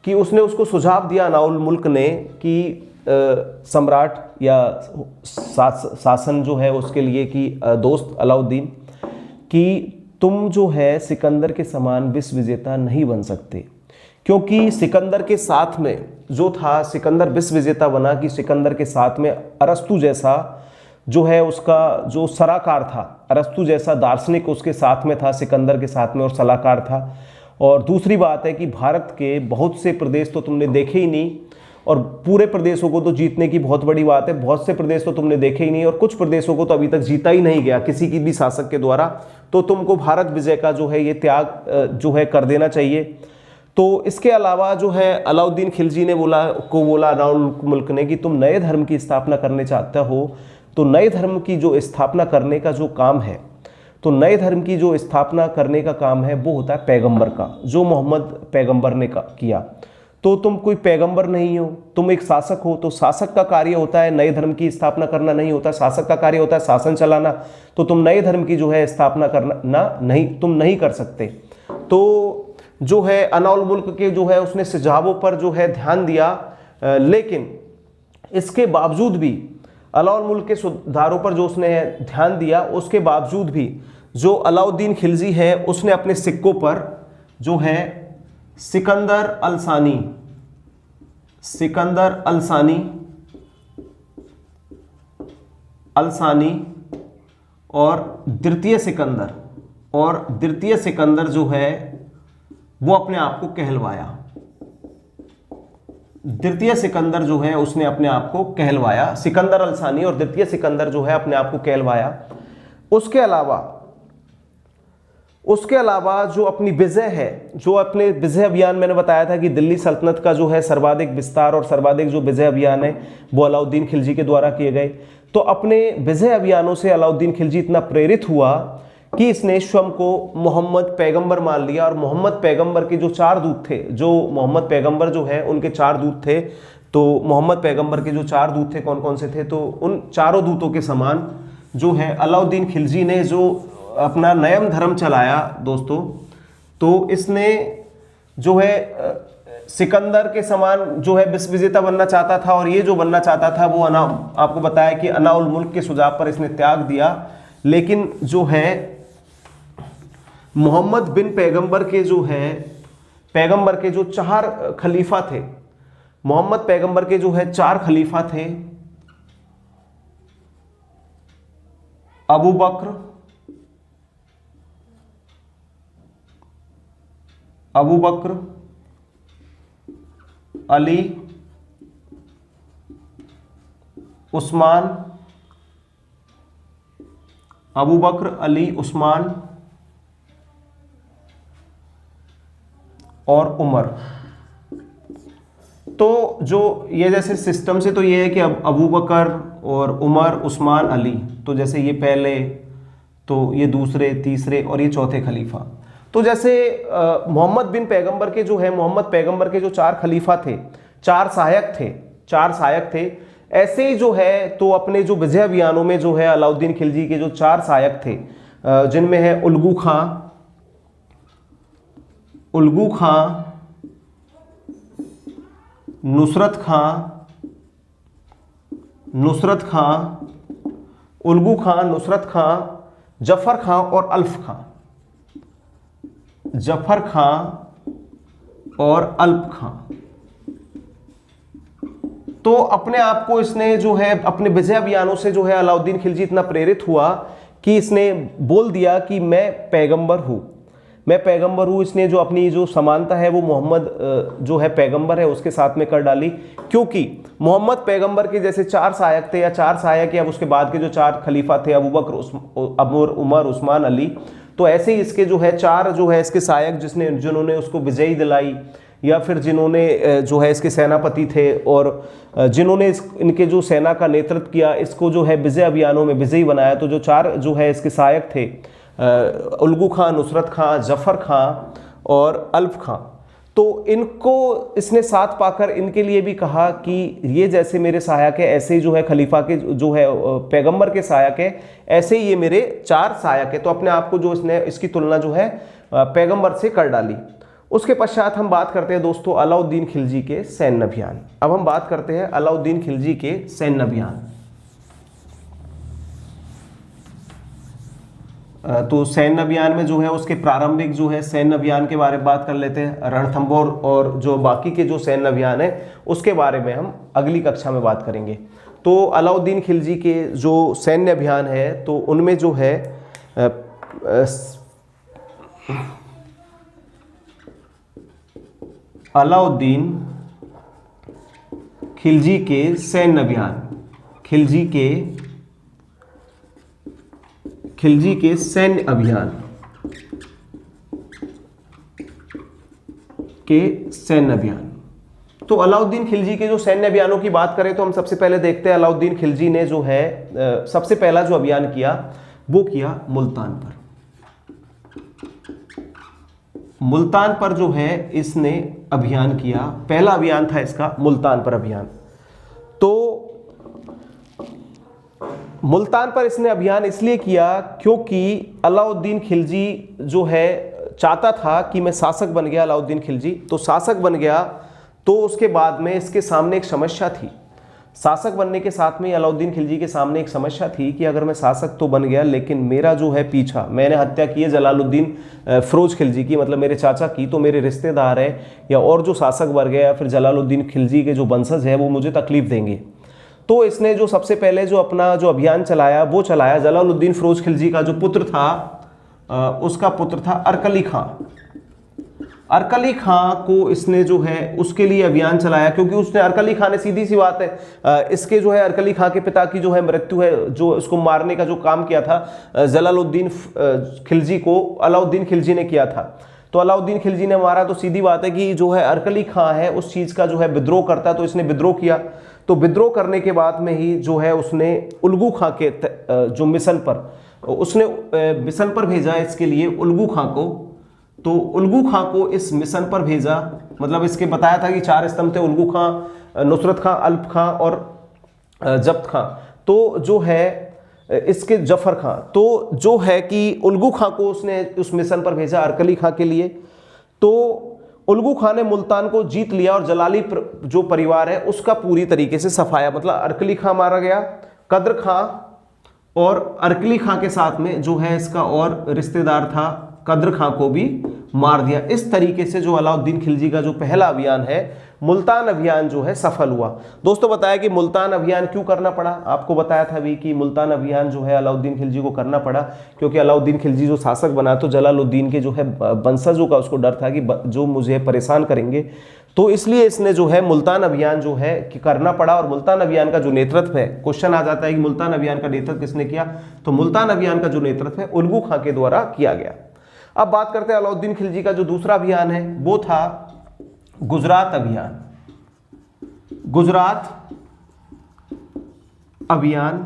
कि उसने उसको सुझाव दिया अनाउल मुल्क ने कि सम्राट या शासन जो है उसके लिए कि दोस्त अलाउद्दीन, कि तुम जो है सिकंदर के समान विश्व विजेता नहीं बन सकते, क्योंकि सिकंदर के साथ में जो था, सिकंदर विश्व विजेता बना कि सिकंदर के साथ में अरस्तु जैसा जो है उसका जो सलाहकार था, अरस्तु जैसा दार्शनिक उसके साथ में था, सिकंदर के साथ में और सलाहकार था। और दूसरी बात है कि भारत के बहुत से प्रदेश तो तुमने देखे ही नहीं, और पूरे प्रदेशों को तो जीतने की बहुत बड़ी बात है, बहुत से प्रदेश तो तुमने देखे ही नहीं, और कुछ प्रदेशों को तो अभी तक जीता ही नहीं गया किसी की भी शासक के द्वारा। तो तुमको भारत विजय का जो है ये त्याग जो है कर देना चाहिए। तो इसके अलावा जो है अलाउद्दीन खिलजी ने बोला अनाउल मुल्क ने कि तुम नए धर्म की स्थापना करने चाहते हो, तो नए धर्म की जो स्थापना करने का जो काम है, तो नए धर्म की जो स्थापना करने का काम है वो होता है पैगंबर का, जो मोहम्मद पैगंबर ने किया। तो तुम कोई पैगंबर नहीं हो, तुम एक शासक हो। तो शासक का कार्य होता है नए धर्म की स्थापना करना, नहीं होता। शासक का कार्य होता है शासन चलाना। तो तुम नए धर्म की जो है स्थापना करना नहीं, तुम नहीं कर सकते। तो जो है अनाउल मुल्क के जो है उसने सुझावों पर जो है ध्यान दिया, लेकिन इसके बावजूद भी अलाउल मुल्क के सुधारों पर जो उसने ध्यान दिया, उसके बावजूद भी जो अलाउद्दीन खिलजी है उसने अपने सिक्कों पर जो है सिकंदर अलसानी और द्वितीय सिकंदर जो है वो अपने आप को कहलवाया। द्वितीय सिकंदर जो है उसने अपने आप को कहलवाया, सिकंदर अलसानी और द्वितीय सिकंदर जो है अपने आप को कहलवाया। उसके अलावा जो अपनी विजय है, जो अपने विजय अभियान मैंने बताया था कि दिल्ली सल्तनत का जो है सर्वाधिक विस्तार और सर्वाधिक जो विजय अभियान है वो अलाउद्दीन खिलजी के द्वारा किए गए। तो अपने विजय अभियानों से अलाउद्दीन खिलजी इतना प्रेरित हुआ कि इसने स्वयं को मोहम्मद पैगंबर मान लिया और मोहम्मद पैगंबर के जो 4 दूत थे, जो मोहम्मद पैगंबर जो है उनके 4 दूत थे, तो मोहम्मद पैगंबर के जो 4 दूत थे कौन कौन से थे, तो उन चारों दूतों के समान जो है अलाउद्दीन खिलजी ने जो अपना नयम धर्म चलाया दोस्तों, तो इसने जो है सिकंदर के समान जो है विश्व विजेता बनना चाहता था, और ये जो बनना चाहता था वो आपको बताया कि अना उल मुल्क के सुझाव पर इसने त्याग दिया। लेकिन जो है मोहम्मद बिन पैगंबर के जो है पैगंबर के जो 4 खलीफा थे, मोहम्मद पैगंबर के जो है 4 खलीफा थे, अबू बकर, अली, उस्मान, अबू बकर, अली, उस्मान और उमर। तो जो ये जैसे सिस्टम से तो ये है कि अब अबू बकर और उमर, उस्मान, अली, तो जैसे ये पहले, तो ये दूसरे, तीसरे और ये चौथे खलीफा। तो जैसे मोहम्मद बिन पैगंबर के जो है मोहम्मद पैगंबर के जो 4 खलीफा थे, 4 सहायक थे, ऐसे ही जो है तो अपने जो विजय अभियानों में जो है अलाउद्दीन खिलजी के जो 4 सहायक थे, जिनमें है उल्गू खां, नुसरत खां, जफर खां और अल्फ खां। तो अपने आप को इसने जो है अपने विजय अभियानों से जो है अलाउद्दीन खिलजी इतना प्रेरित हुआ कि इसने बोल दिया कि मैं पैगंबर हूं। इसने जो अपनी जो समानता है वो मोहम्मद जो है पैगंबर है उसके साथ में कर डाली, क्योंकि मोहम्मद पैगंबर के जैसे 4 सहायक थे, या 4 सहायक या उसके बाद के जो 4 खलीफा थे, अबू बकर, उमर, उस्मान, अली, तो ऐसे ही इसके जो है 4 जो है इसके सहायक जिन्होंने उसको विजयी दिलाई, या फिर जिन्होंने जो है इसके सेनापति थे और जिन्होंने इनके जो सेना का नेतृत्व किया, इसको जो है विजय अभियानों में विजयी बनाया। तो जो 4 जो है इसके सहायक थे, उल्गू खां, नुसरत खां, जफर खां और अल्फ खां, तो इनको इसने साथ पाकर इनके लिए भी कहा कि ये जैसे मेरे सहायक है, ऐसे ही जो है खलीफा के जो है पैगंबर के सहायक है, ऐसे ही ये मेरे 4 सहायक है। तो अपने आप को जो इसने इसकी तुलना जो है पैगंबर से कर डाली। उसके पश्चात हम बात करते हैं दोस्तों अलाउद्दीन खिलजी के सैन्य अभियान। अब हम बात करते हैं अलाउद्दीन खिलजी के सैन्य अभियान। तो सैन्य अभियान में जो है उसके प्रारंभिक जो है सैन्य अभियान के बारे में बात कर लेते हैं। रणथंभौर और जो बाकी के जो सैन्य अभियान है उसके बारे में हम अगली कक्षा में बात करेंगे। तो अलाउद्दीन खिलजी के जो सैन्य अभियान है तो उनमें जो है अलाउद्दीन खिलजी के सैन्य अभियान, खिलजी के सैन्य अभियान। तो अलाउद्दीन खिलजी के जो सैन्य अभियानों की बात करें तो हम सबसे पहले देखते हैं अलाउद्दीन खिलजी ने जो है सबसे पहला जो अभियान किया वो किया मुल्तान पर। मुल्तान पर जो है इसने अभियान किया, पहला अभियान था इसका मुल्तान पर अभियान। तो मुल्तान पर इसने अभियान इसलिए किया क्योंकि अलाउद्दीन खिलजी जो है चाहता था कि मैं शासक बन गया अलाउद्दीन खिलजी, तो शासक बन गया तो उसके बाद में इसके सामने एक समस्या थी। शासक बनने के साथ में अलाउद्दीन खिलजी के सामने एक समस्या थी कि अगर मैं शासक तो बन गया लेकिन मेरा जो है पीछा, मैंने हत्या की है जलालुद्दीन फिरोज खिलजी की, मतलब मेरे चाचा की, तो मेरे रिश्तेदार हैं या और जो शासक वर्ग है या फिर जलालुद्दीन खिलजी के जो वंशज है वो मुझे तकलीफ देंगे। तो इसने जो सबसे पहले जो अपना जो अभियान चलाया वो चलाया जलालुद्दीन फिरोज खिलजी का जो पुत्र था उसका पुत्र था अरकली खां। अरकली खां को इसने जो है उसके लिए अभियान चलाया क्योंकि उसने अरकली खां ने, सीधी सी बात है, इसके जो है अरकली खां के पिता की जो है मृत्यु है, जो इसको मारने का जो काम किया था जलालुद्दीन खिलजी को अलाउद्दीन खिलजी ने किया था। तो अलाउद्दीन खिलजी ने मारा तो सीधी बात है कि जो है अरकली खां है उस चीज़ का जो है विद्रोह करता, तो इसने विद्रोह किया। तो विद्रोह करने के बाद में ही जो है उसने उल्गू खां के जो मिशन पर उसने मिशन पर भेजा इसके लिए उल्गू खां को। तो उल्गू खां को इस मिशन पर भेजा, मतलब इसके बताया था कि 4 स्तंभ थे, उल्गू खां, नुसरत खां, अल्प खां और जब्त खां। तो जो है इसके जफर खां, तो जो है कि उल्गू खां को उसने उस मिशन पर भेजा अरकली खां के लिए। तो उल्गू खां ने मुल्तान को जीत लिया और जलाली जो परिवार है उसका पूरी तरीके से सफाया, मतलब अरकली खां मारा गया, कद्र खां और अरकली खां के साथ में जो है इसका और रिश्तेदार था कद्र खां को भी मार दिया। इस तरीके से जो अलाउद्दीन खिलजी का जो पहला अभियान है मुल्तान अभियान जो है सफल हुआ। दोस्तों बताया कि मुल्तान अभियान क्यों करना पड़ा, आपको बताया था अभी कि मुल्तान अभियान जो है अलाउद्दीन खिलजी को करना पड़ा क्योंकि अलाउद्दीन खिलजी जो शासक बना तो जलालुद्दीन के जो है वंशजों का उसको डर था कि जो मुझे परेशान करेंगे, तो इसलिए इसने जो है मुल्तान अभियान जो है कि करना पड़ा। और मुल्तान अभियान का जो नेतृत्व है, क्वेश्चन आ जाता है कि मुल्तान अभियान का नेतृत्व किसने किया, तो मुल्तान अभियान का जो नेतृत्व है उल्गू खां के द्वारा किया गया। अब बात करते हैं अलाउद्दीन खिलजी का जो दूसरा अभियान है वो था गुजरात अभियान। गुजरात अभियान,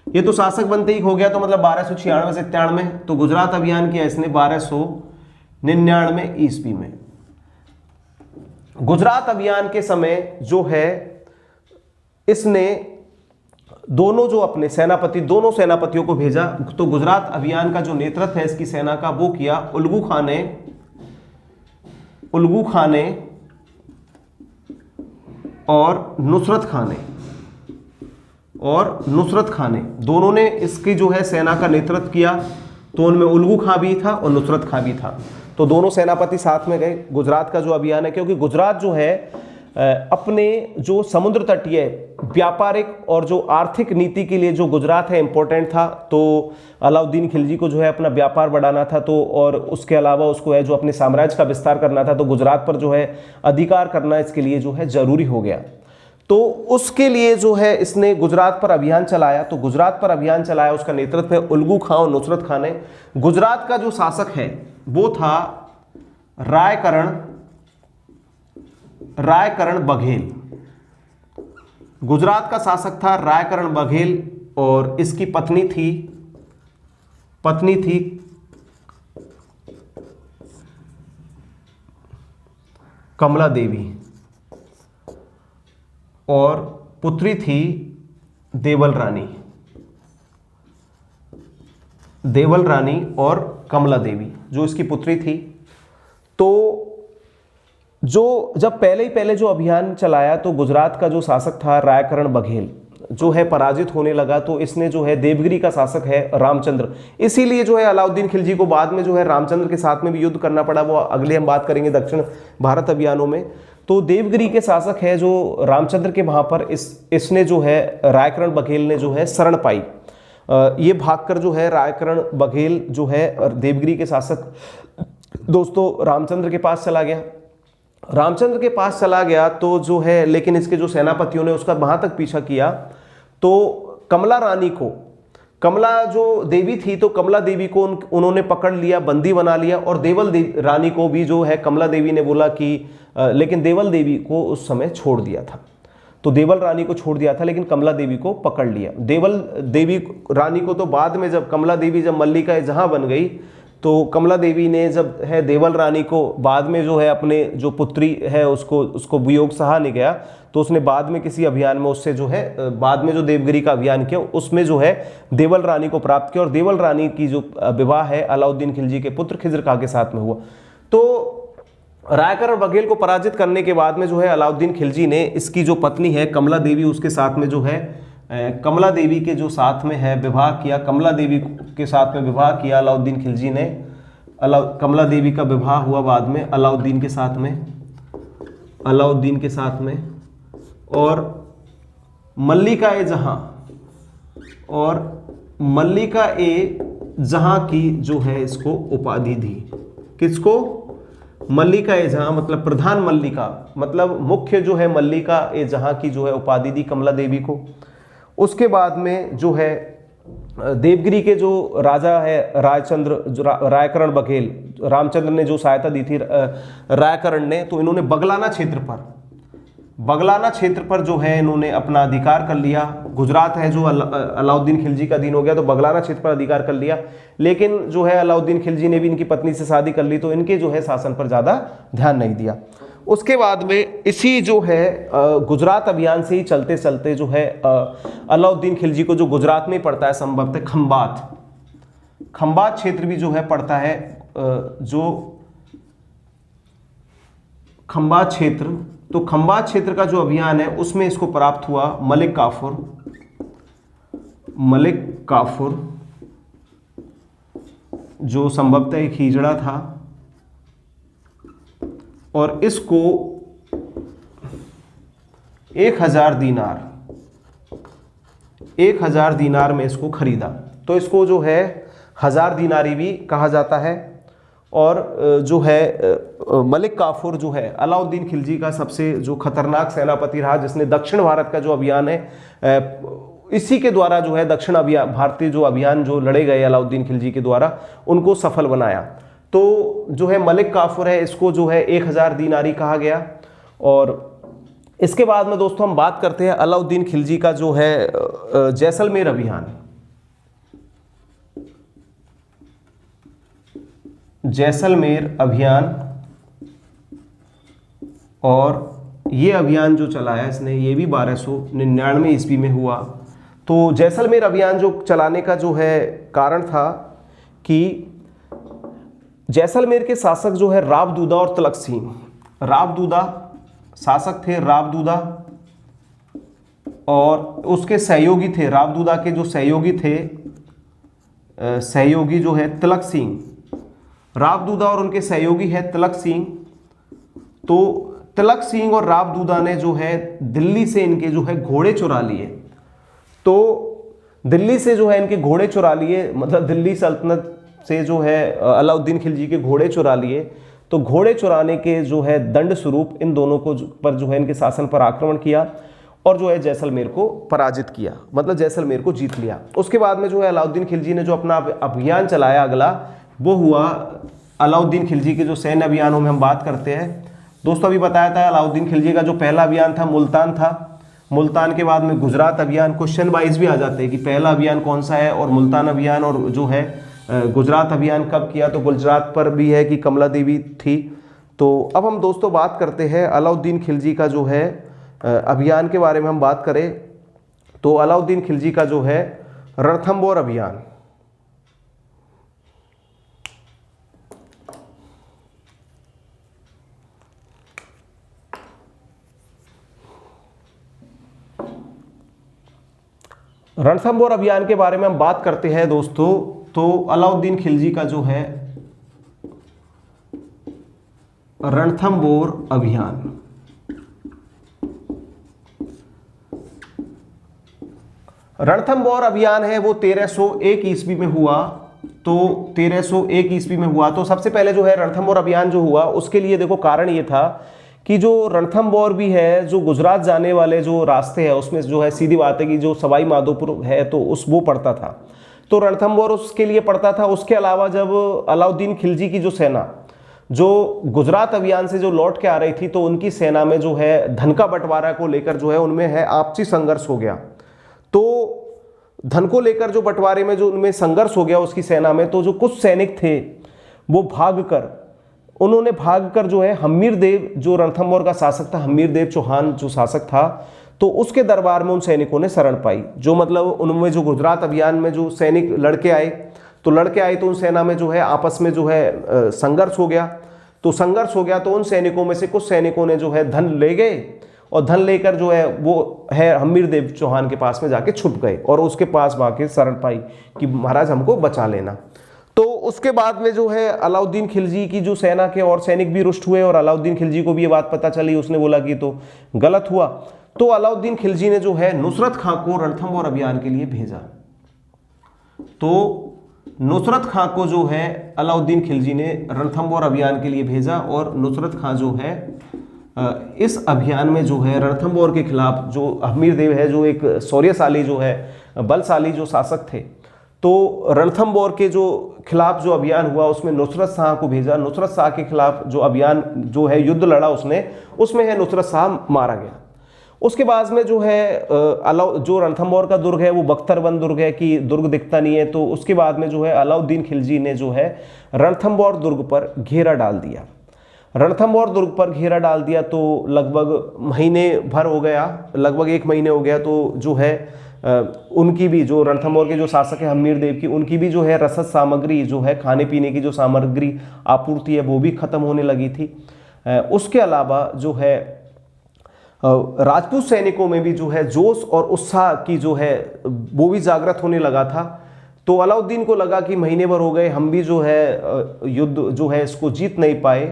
ये तो शासक बनते ही हो गया, तो मतलब 1296 से 93, तो गुजरात अभियान किया इसने 1299 ईस्वी में। गुजरात अभियान के समय जो है इसने दोनों जो अपने सेनापति, दोनों सेनापतियों को भेजा। तो गुजरात अभियान का जो नेतृत्व है इसकी सेना का वो किया उल्गू खां ने और नुसरत खां ने दोनों ने इसकी जो है सेना का नेतृत्व किया। तो उनमें उल्गू खां भी था और नुसरत खां भी था, तो दोनों सेनापति साथ में गए। गुजरात का जो अभियान है, क्योंकि गुजरात जो है अपने जो समुद्र तटीय व्यापारिक और जो आर्थिक नीति के लिए जो गुजरात है इंपॉर्टेंट था। तो अलाउद्दीन खिलजी को जो है अपना व्यापार बढ़ाना था, तो और उसके अलावा उसको है जो अपने साम्राज्य का विस्तार करना था, तो गुजरात पर जो है अधिकार करना इसके लिए जो है जरूरी हो गया। तो उसके लिए जो है इसने गुजरात पर अभियान चलाया। तो गुजरात पर अभियान चलाया, उसका नेतृत्व है उल्गू खां और नुसरत खां ने। गुजरात का जो शासक है वो था रायकरण बघेल। गुजरात का शासक था रायकरण बघेल और इसकी पत्नी थी कमला देवी और पुत्री थी देवल रानी और कमला देवी जो इसकी पुत्री थी। तो जो जब पहले जो अभियान चलाया तो गुजरात का जो शासक था रायकरण बघेल जो है पराजित होने लगा। तो इसने जो है देवगिरी का शासक है रामचंद्र, इसीलिए जो है अलाउद्दीन खिलजी को बाद में जो है रामचंद्र के साथ में भी युद्ध करना पड़ा, वो अगले हम बात करेंगे दक्षिण भारत अभियानों में। तो देवगिरी के शासक है जो रामचंद्र के वहां पर इसने जो है रायकरण बघेल ने जो है शरण पाई। ये भागकर जो है रायकरण बघेल जो है देवगिरी के शासक दोस्तों रामचंद्र के पास चला गया। तो जो है लेकिन इसके जो सेनापतियों ने उसका वहां तक पीछा किया। तो कमला जो देवी थी, तो कमला देवी को उन्होंने पकड़ लिया, बंदी बना लिया। और देवल रानी को भी जो है कमला देवी ने बोला कि लेकिन देवल देवी को उस समय छोड़ दिया था। तो देवल रानी को छोड़ दिया था लेकिन कमला देवी को पकड़ लिया। देवल देवी रानी को तो बाद में जब कमला देवी जब मल्लिका जहां बन गई, तो कमला देवी ने जब है देवल रानी को बाद में जो है अपने जो पुत्री है उसको वियोग सहा नहीं गया, तो उसने बाद में किसी अभियान में उससे जो है बाद में जो देवगिरी का अभियान किया उसमें जो है देवल रानी को प्राप्त किया। और देवल रानी की जो विवाह है अलाउद्दीन खिलजी के पुत्र खिजर खां के साथ में हुआ। तो रायकरण बघेल को पराजित करने के बाद में जो है अलाउद्दीन खिलजी ने इसकी जो पत्नी है कमला देवी उसके साथ में जो है कमला देवी के जो साथ में है विवाह किया। कमला देवी के साथ में विवाह किया अलाउद्दीन खिलजी ने। कमला देवी का विवाह हुआ बाद में अलाउद्दीन के साथ में और मल्लिका ए जहां की जो है इसको उपाधि दी। किसको? मल्लिका ए जहां, मतलब प्रधान मल्लिका, मतलब मुख्य जो है मल्लिका ए जहां की जो है उपाधि दी कमला देवी को। उसके बाद में जो है देवगिरी के जो राजा है रायकरण बघेल, रामचंद्र ने जो सहायता दी थी रायकरण ने, तो इन्होंने बगलाना क्षेत्र पर जो है इन्होंने अपना अधिकार कर लिया। गुजरात है जो अलाउद्दीन खिलजी का अधीन हो गया, तो बगलाना क्षेत्र पर अधिकार कर लिया। लेकिन जो है अलाउद्दीन खिलजी ने भी इनकी पत्नी से शादी कर ली, तो इनके जो है शासन पर ज़्यादा ध्यान नहीं दिया। उसके बाद में इसी जो है गुजरात अभियान से ही चलते चलते जो है अलाउद्दीन खिलजी को, जो गुजरात में पड़ता है संभवतः खंबात क्षेत्र भी जो है पड़ता है, जो खंबात क्षेत्र, तो खंबात क्षेत्र का जो अभियान है उसमें इसको प्राप्त हुआ मलिक काफूर, जो संभवतः एक हिजड़ा था, और इसको 1000 दीनार में इसको खरीदा। तो इसको जो है 1000 दीनारी भी कहा जाता है। और जो है मलिक काफूर जो है अलाउद्दीन खिलजी का सबसे जो खतरनाक सेनापति रहा, जिसने दक्षिण भारत का जो अभियान है, इसी के द्वारा जो है दक्षिण भारतीय जो अभियान जो लड़े गए अलाउद्दीन खिलजी के द्वारा, उनको सफल बनाया। तो जो है मलिक काफूर है, इसको जो है 1000 दीनारी कहा गया। और इसके बाद में दोस्तों हम बात करते हैं अलाउद्दीन खिलजी का जो है जैसलमेर अभियान। और ये अभियान जो चलाया इसने, ये भी 1299 ईस्वी में हुआ। तो जैसलमेर अभियान जो चलाने का जो है कारण था कि जैसलमेर के शासक जो है रावदूदा और तलक सिंह, शासक थे रावदूदा, और उसके सहयोगी थे, रावदूदा के जो सहयोगी जो है तलक सिंह, रावदूदा और उनके सहयोगी है तलक सिंह। तो तलक सिंह और रावदूदा ने जो है दिल्ली से इनके जो है घोड़े चुरा लिए। तो दिल्ली से जो है इनके घोड़े चुरा लिए, मतलब दिल्ली सल्तनत से जो है अलाउद्दीन खिलजी के घोड़े चुरा लिए। तो घोड़े चुराने के जो है दंड स्वरूप इन दोनों को पर जो है इनके शासन पर आक्रमण किया और जो है जैसलमेर को पराजित किया, मतलब जैसलमेर को जीत लिया। उसके बाद में जो है अलाउद्दीन खिलजी ने जो अपना अभियान चलाया अगला, वो हुआ अलाउद्दीन खिलजी के जो सैन्य अभियानों में हम बात करते हैं। दोस्तों अभी बताया था अलाउद्दीन खिलजी का जो पहला अभियान था मुल्तान था। मुल्तान के बाद में गुजरात अभियान, क्वेश्चन वाइज भी आ जाते हैं कि पहला अभियान कौन सा है, और मुल्तान अभियान और जो है गुजरात अभियान कब किया। तो गुजरात पर भी है कि कमला देवी थी। तो अब हम दोस्तों बात करते हैं अलाउद्दीन खिलजी का जो है अभियान के बारे में हम बात करें तो अलाउद्दीन खिलजी का जो है रणथंबोर अभियान। रणथंबोर अभियान के बारे में हम बात करते हैं दोस्तों, तो अलाउद्दीन खिलजी का जो है रणथंबोर अभियान, रणथंबोर अभियान है वो 1301 ईस्वी में हुआ। तो 1301 ईस्वी में हुआ। तो सबसे पहले जो है रणथंबोर अभियान जो हुआ उसके लिए देखो कारण ये था कि जो रणथंबोर भी है, जो गुजरात जाने वाले जो रास्ते हैं उसमें जो है सीधी बात है कि जो सवाई माधोपुर है तो वो पड़ता था, तो रणथंबोर उसके लिए पड़ता था। उसके अलावा जब अलाउद्दीन खिलजी की जो सेना जो गुजरात अभियान से जो लौट के आ रही थी, तो उनकी सेना में जो है धन का बंटवारा को लेकर जो है उनमें है आपसी संघर्ष हो गया। तो धन को लेकर जो बंटवारे में जो उनमें संघर्ष हो गया उसकी सेना में, तो जो कुछ सैनिक थे वो उन्होंने भागकर जो है हम्मीर देव, जो रणथंबोर का शासक था, हम्मीर देव चौहान जो शासक था, तो उसके दरबार में उन सैनिकों ने शरण पाई। जो मतलब उनमें जो गुजरात अभियान में जो सैनिक लड़के आए तो उन सेना में जो है आपस में जो है संघर्ष हो गया। तो उन सैनिकों में से कुछ सैनिकों ने जो है धन ले गए, और धन लेकर जो है वो है हम्मीर देव चौहान के पास में जाके छुप गए और उसके पास भाग शरण पाई कि महाराज हमको बचा लेना। तो उसके बाद में जो है अलाउद्दीन खिलजी की जो सेना के और सैनिक भी रुष्ट हुए, और अलाउद्दीन खिलजी को भी ये बात पता चली, उसने बोला कि तो गलत हुआ। तो अलाउद्दीन खिलजी ने जो है नुसरत खां को रणथंबोर अभियान के लिए भेजा। तो नुसरत खां को जो है अलाउद्दीन खिलजी ने रणथंबोर अभियान के लिए भेजा, और नुसरत खां जो है इस अभियान में जो है रणथंबोर के खिलाफ, जो हम्मीर देव है जो एक शौर्यशाली जो है बलशाली जो शासक थे, तो रणथंबोर के जो खिलाफ जो अभियान हुआ उसमें नुसरत शाह को भेजा। नुसरत शाह के खिलाफ जो अभियान जो है युद्ध लड़ा उसमें है नुसरत शाह मारा गया। उसके बाद में जो है जो रणथंभौर का दुर्ग है वो बख्तरबंद दुर्ग है कि दुर्ग दिखता नहीं है, तो उसके बाद में जो है अलाउद्दीन खिलजी ने जो है रणथंभौर दुर्ग पर घेरा डाल दिया। रणथंभौर दुर्ग पर घेरा डाल दिया तो लगभग महीने भर हो गया, लगभग 1 महीने हो गया। तो जो है उनकी भी, जो रणथंभौर के जो शासक है हम्मीरदेव की, उनकी भी जो है रसद सामग्री, जो है खाने पीने की जो सामग्री आपूर्ति है वो भी खत्म होने लगी थी। उसके अलावा जो है राजपूत सैनिकों में भी जो है जोश और उत्साह की जो है वो भी जागृत होने लगा था। तो अलाउद्दीन को लगा कि महीने भर हो गए, हम भी जो है युद्ध जो है इसको जीत नहीं पाए,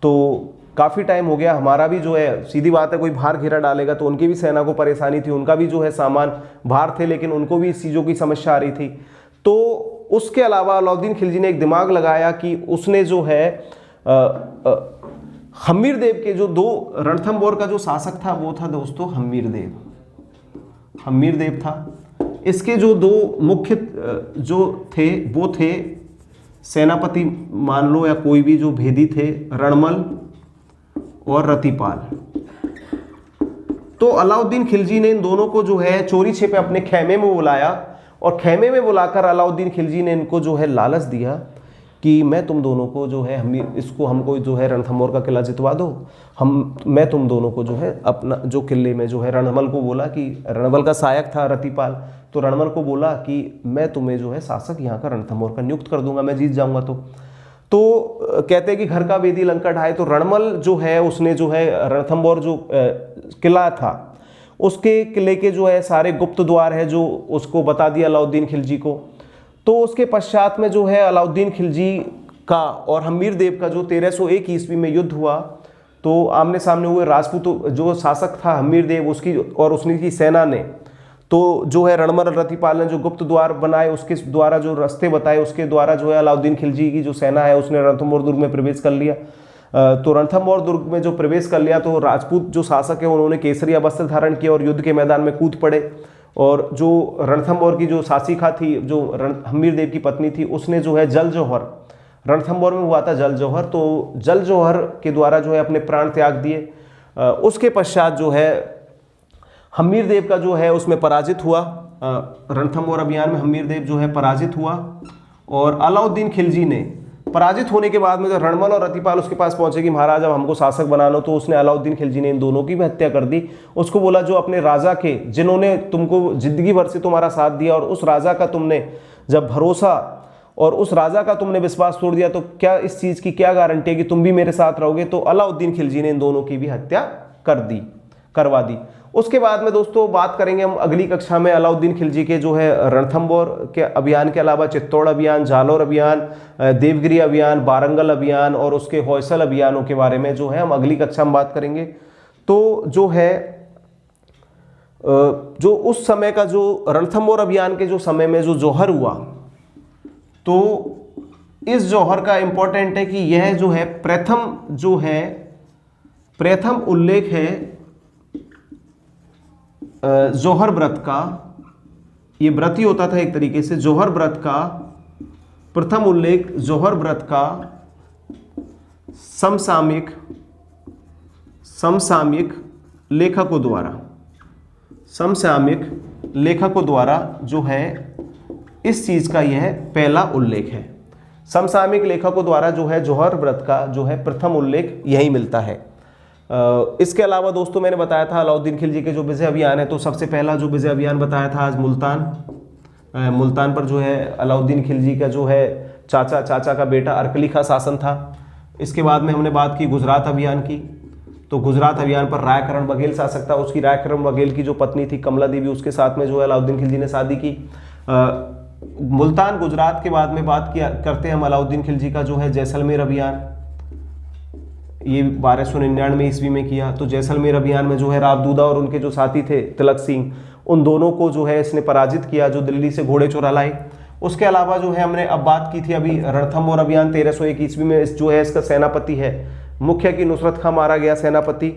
तो काफ़ी टाइम हो गया, हमारा भी जो है, सीधी बात है कोई बाहर घेरा डालेगा तो उनकी भी सेना को परेशानी थी, उनका भी जो है सामान बाहर थे, लेकिन उनको भी इस चीज़ों की समस्या आ रही थी। तो उसके अलावा अलाउद्दीन खिलजी ने एक दिमाग लगाया कि उसने जो है हम्मीरदेव के जो 2 रणथंभौर का जो शासक था वो था दोस्तों हम्मीरदेव था। इसके जो 2 मुख्य जो थे वो थे सेनापति मान लो या कोई भी जो भेदी थे, रणमल और रतिपाल। तो अलाउद्दीन खिलजी ने इन दोनों को जो है चोरी छिपे अपने खेमे में बुलाया और खेमे में बुलाकर अलाउद्दीन खिलजी ने इनको जो है लालच दिया कि मैं तुम दोनों को जो है हमको जो है रणथंभौर का किला जितवा दो, मैं तुम दोनों को जो है अपना जो किले में जो है, रणमल को बोला कि, रणमल का सहायक था रतिपाल, तो रणमल को बोला कि मैं तुम्हें जो है शासक यहाँ का रणथंभौर का नियुक्त कर दूंगा, मैं जीत जाऊंगा। तो कहते हैं कि घर का वेदी लंका ढाए। तो रणमल जो है उसने जो है रणथंभौर जो किला था उसके किले के जो है सारे गुप्त द्वार है जो उसको बता दिया अलाउद्दीन खिलजी को। तो उसके पश्चात में जो है अलाउद्दीन खिलजी का और हम्मीरदेव का जो 1301 ईस्वी में युद्ध हुआ, तो आमने सामने हुए। राजपूत जो शासक था हम्मीरदेव, उसकी और उसकी सेना ने तो जो है रणमल रतिपाल ने जो गुप्त द्वार बनाए, उसके द्वारा जो रास्ते बताए, उसके द्वारा जो है अलाउद्दीन खिलजी की जो सेना है उसने रणथंभौर दुर्ग में प्रवेश कर लिया। तो रणथंभौर दुर्ग में जो प्रवेश कर लिया तो राजपूत जो शासक है उन्होंने केसरिया वस्त्र धारण किया और युद्ध के मैदान में कूद पड़े। और जो रणथंभौर की जो शासिका थी, जो हम्मीरदेव की पत्नी थी, उसने जो है जल जौहर, रणथंभौर में हुआ था जल जौहर, तो जल जौहर के द्वारा जो है अपने प्राण त्याग दिए। उसके पश्चात जो है हम्मीरदेव का जो है उसमें पराजित हुआ, रणथंभौर अभियान में हम्मीरदेव जो है पराजित हुआ। और अलाउद्दीन खिलजी ने पराजित होने के बाद में जब रणमल और रतिपाल उसके पास पहुंचे कि महाराज अब हमको शासक बनाना, तो उसने अलाउद्दीन खिलजी ने इन दोनों की भी हत्या कर दी। उसको बोला जो अपने राजा के, जिन्होंने तुमको जिंदगी भर से तुम्हारा साथ दिया और उस राजा का तुमने जब भरोसा और उस राजा का तुमने विश्वास तोड़ दिया, तो क्या इस चीज़ की क्या गारंटी है कि तुम भी मेरे साथ रहोगे। तो अलाउद्दीन खिलजी ने इन दोनों की भी हत्या करवा दी। उसके बाद में दोस्तों बात करेंगे हम अगली कक्षा में अलाउद्दीन खिलजी के जो है रणथंभौर के अभियान के अलावा चित्तौड़ अभियान, जालौर अभियान, देवगिरी अभियान, वारंगल अभियान और उसके होयसल अभियानों के बारे में जो है हम अगली कक्षा में बात करेंगे। तो जो है जो उस समय का जो रणथंभौर अभियान के जो समय में जो जौहर हुआ, तो इस जौहर का इंपॉर्टेंट है कि यह जो है प्रथम उल्लेख है जौहर व्रत का। ये व्रत ही होता था एक तरीके से। जौहर व्रत का प्रथम उल्लेख जौहर व्रत का समसामयिक लेखकों द्वारा जो है इस चीज का यह पहला उल्लेख है। समसामयिक लेखकों द्वारा जो है जौहर व्रत का जो है प्रथम उल्लेख यही मिलता है। इसके अलावा दोस्तों मैंने बताया था अलाउद्दीन खिलजी के जो विजय अभियान है, तो सबसे पहला जो विजय अभियान बताया था आज मुल्तान पर जो है अलाउद्दीन खिलजी का जो है चाचा का बेटा अरकली का शासन था। इसके बाद में हमने बात की गुजरात अभियान की। तो गुजरात अभियान पर रायकरण बघेल शासक था, उसकी रायकरण बघेल की जो पत्नी थी कमला देवी, उसके साथ में जो है अलाउद्दीन खिलजी ने शादी की। मुल्तान गुजरात के बाद में बात करते हैं हम अलाउद्दीन खिलजी का जो है जैसलमेर अभियान, ये 1299 ईस्वी में किया। तो जैसलमेर अभियान में जो है रावदूदा और उनके जो साथी थे तिलक सिंह, उन दोनों को जो है इसने पराजित किया जो दिल्ली से घोड़े चुरा लाए। उसके अलावा जो है हमने अब बात की थी अभी रणथंभौर अभियान 1301 ईस्वी में जो है इसका सेनापति है मुख्य की नुसरत खां मारा गया सेनापति।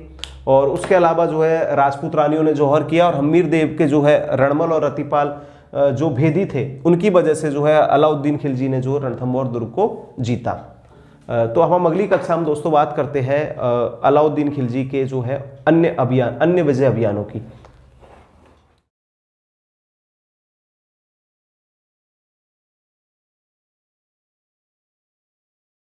और उसके अलावा जो है राजपूत रानियों ने जौहर किया और हम्मीरदेव के जो है रणमल और रतिपाल जो भेदी थे उनकी वजह से जो है अलाउद्दीन खिलजी ने जो रणथंभौर दुर्ग को जीता। तो हम अगली कक्षा में दोस्तों बात करते हैं अलाउद्दीन खिलजी के जो है अन्य अभियान, अन्य विजय अभियानों की।